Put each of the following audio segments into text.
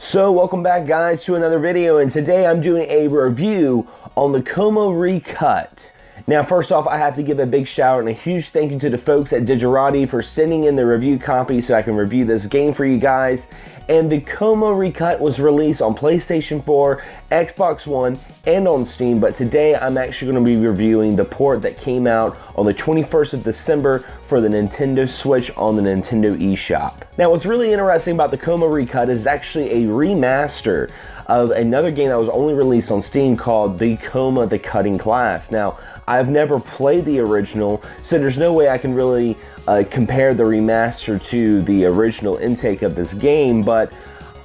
So welcome back guys to another video, and today I'm doing a review on the Coma Recut. Now first off, I have to give a big shout out and a huge thank you to the folks at Digerati for sending in the review copy so I can review this game for you guys. And the Coma Recut was released on PlayStation 4, Xbox One, and on Steam, but today I'm actually going to be reviewing the port that came out on the 21st of December for the Nintendo Switch on the Nintendo eShop. Now what's really interesting about the Coma Recut is actually a remaster of another game that was only released on Steam called the Coma the Cutting Class. Now, I've never played the original, so there's no way I can really compare the remaster to the original intake of this game, but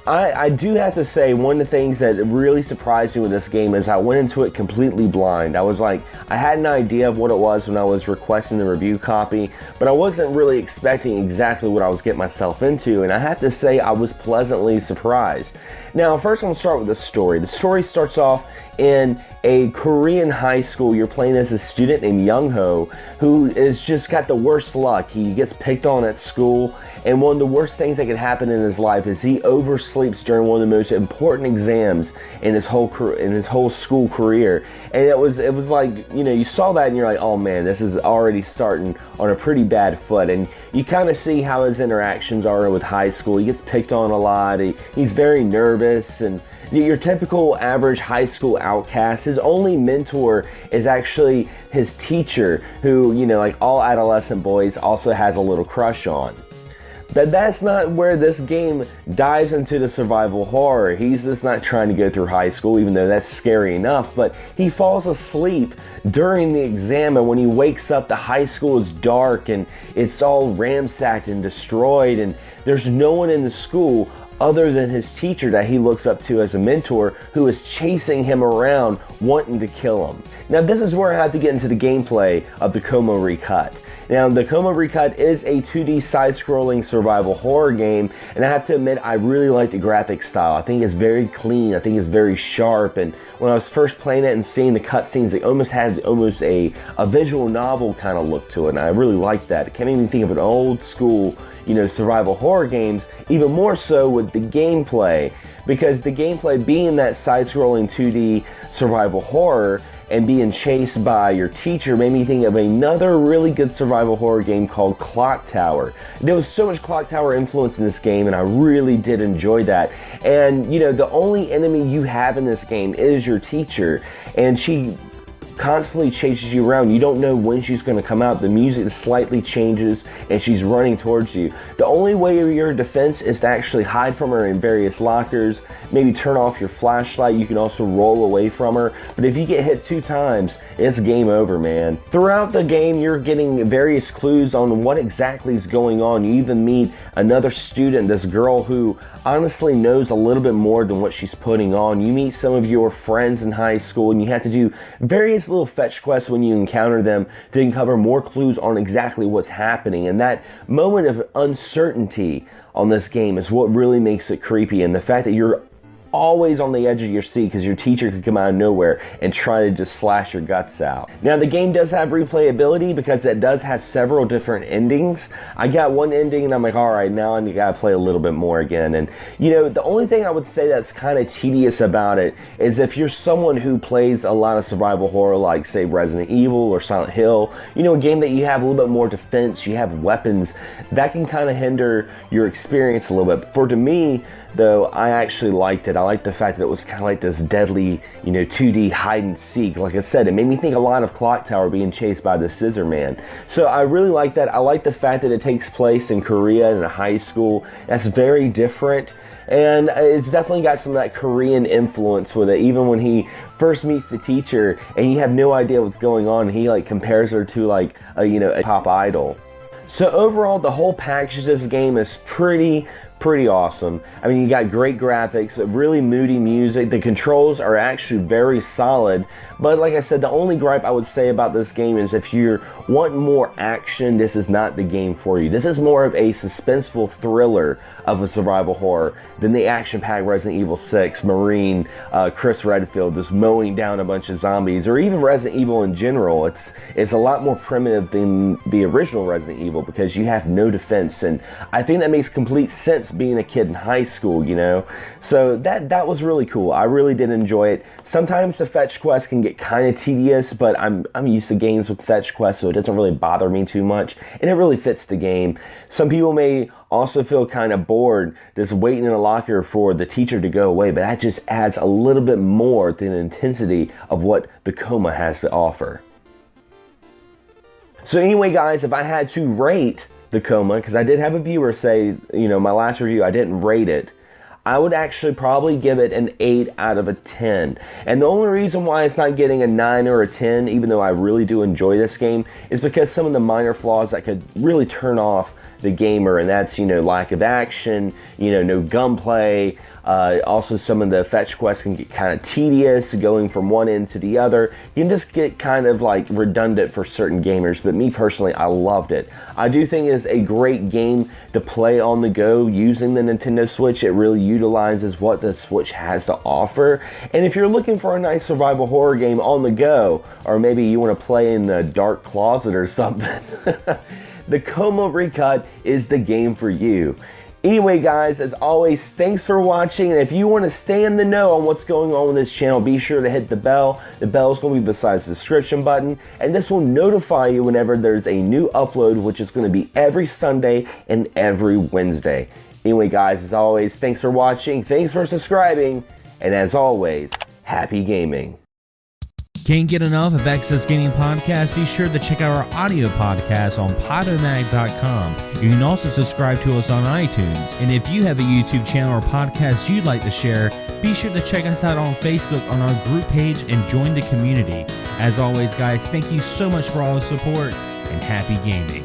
I do have to say one of the things that really surprised me with this game is I went into it completely blind. I was like, I had an idea of what it was when I was requesting the review copy, but I wasn't really expecting exactly what I was getting myself into, and I have to say I was pleasantly surprised. Now, first I'm going to start with the story. The story starts off in a Korean high school. You're playing as a student named Young-ho who is just got the worst luck. He gets picked on at school, and one of the worst things that could happen in his life is he oversleeps during one of the most important exams in his whole school career. And it was like, you know, you saw that and you're like, oh man, this is already starting on a pretty bad foot. And you kind of see how his interactions are with high school. He gets picked on a lot. He's very nervous, and your typical average high school outcast. His only mentor is actually his teacher, who, you know, like all adolescent boys, also has a little crush on. But that's not where this game dives into the survival horror. He's just not trying to go through high school, even though that's scary enough, but he falls asleep during the exam, and when he wakes up, the high school is dark and it's all ransacked and destroyed, and there's no one in the school other than his teacher that he looks up to as a mentor, who is chasing him around wanting to kill him. Now this is where I have to get into the gameplay of the Coma Recut. Now, the Coma Recut is a 2D side-scrolling survival horror game, and I have to admit, I really like the graphic style. I think it's very clean, I think it's very sharp, and when I was first playing it and seeing the cutscenes, it almost had a visual novel kind of look to it, and I really like that. I can't even think of an old school, you know, survival horror games, even more so with the gameplay, because the gameplay being that side-scrolling 2D survival horror and being chased by your teacher made me think of another really good survival horror game called Clock Tower. There was so much Clock Tower influence in this game, and I really did enjoy that. And you know, the only enemy you have in this game is your teacher, and she constantly chases you around. You don't know when she's going to come out. The music slightly changes and she's running towards you. The only way of your defense is to actually hide from her in various lockers, maybe turn off your flashlight. You can also roll away from her, but if you get hit 2 times, it's game over, man. Throughout the game, you're getting various clues on what exactly is going on. You even meet another student, this girl who honestly knows a little bit more than what she's putting on. You meet some of your friends in high school, and you have to do various little fetch quests when you encounter them to uncover more clues on exactly what's happening. And that moment of uncertainty on this game is what really makes it creepy, and the fact that you're always on the edge of your seat because your teacher could come out of nowhere and try to just slash your guts out. Now the game does have replayability because it does have several different endings. I got one ending and I'm like, all right, now I gotta play a little bit more again. And you know, the only thing I would say that's kind of tedious about it is if you're someone who plays a lot of survival horror, like say Resident Evil or Silent Hill, you know, a game that you have a little bit more defense, you have weapons, that can kind of hinder your experience a little bit. To me though, I actually liked it. I liked the fact that it was kind of like this deadly, you know, 2D hide and seek. Like I said, it made me think a lot of Clock Tower being chased by the Scissor Man. So I really like that. I like the fact that it takes place in Korea in a high school. That's very different. And it's definitely got some of that Korean influence with it. Even when he first meets the teacher and you have no idea what's going on, he like compares her to like a, you know, a pop idol. So overall, the whole package of this game is pretty awesome. I mean, you got great graphics, really moody music. The controls are actually very solid, but like I said, the only gripe I would say about this game is if you're wanting more action, this is not the game for you. This is more of a suspenseful thriller of a survival horror than the action-packed Resident Evil 6 Marine Chris Redfield just mowing down a bunch of zombies, or even Resident Evil in general. It's a lot more primitive than the original Resident Evil because you have no defense, and I think that makes complete sense almost being a kid in high school, you know? So that was really cool. I really did enjoy it. Sometimes the fetch quests can get kind of tedious, but I'm used to games with fetch quests, so it doesn't really bother me too much, and it really fits the game. Some people may also feel kind of bored just waiting in a locker for the teacher to go away, but that just adds a little bit more to the intensity of what the Coma has to offer. So anyway, guys, if I had to rate the Coma, because I did have a viewer say, you know, my last review, I didn't rate it, I would actually probably give it an 8 out of a 10. And the only reason why it's not getting a 9 or a 10, even though I really do enjoy this game, is because some of the minor flaws that could really turn off the gamer, and that's, you know, lack of action, you know, no gunplay. Also, some of the fetch quests can get kind of tedious, going from one end to the other. You can just get kind of like redundant for certain gamers, but me personally, I loved it. I do think it's a great game to play on the go using the Nintendo Switch. It really utilizes what the Switch has to offer. And if you're looking for a nice survival horror game on the go, or maybe you want to play in the dark closet or something, the Coma Recut is the game for you. Anyway, guys, as always, thanks for watching, and if you want to stay in the know on what's going on with this channel, be sure to hit the bell. The bell is going to be beside the subscription button, and this will notify you whenever there's a new upload, which is going to be every Sunday and every Wednesday. Anyway, guys, as always, thanks for watching, thanks for subscribing, and as always, happy gaming. Can't get enough of Excess Gaming Podcast? Be sure to check out our audio podcast on Podomatic.com. You can also subscribe to us on iTunes. And if you have a YouTube channel or podcast you'd like to share, be sure to check us out on Facebook on our group page and join the community. As always, guys, thank you so much for all the support, and happy gaming.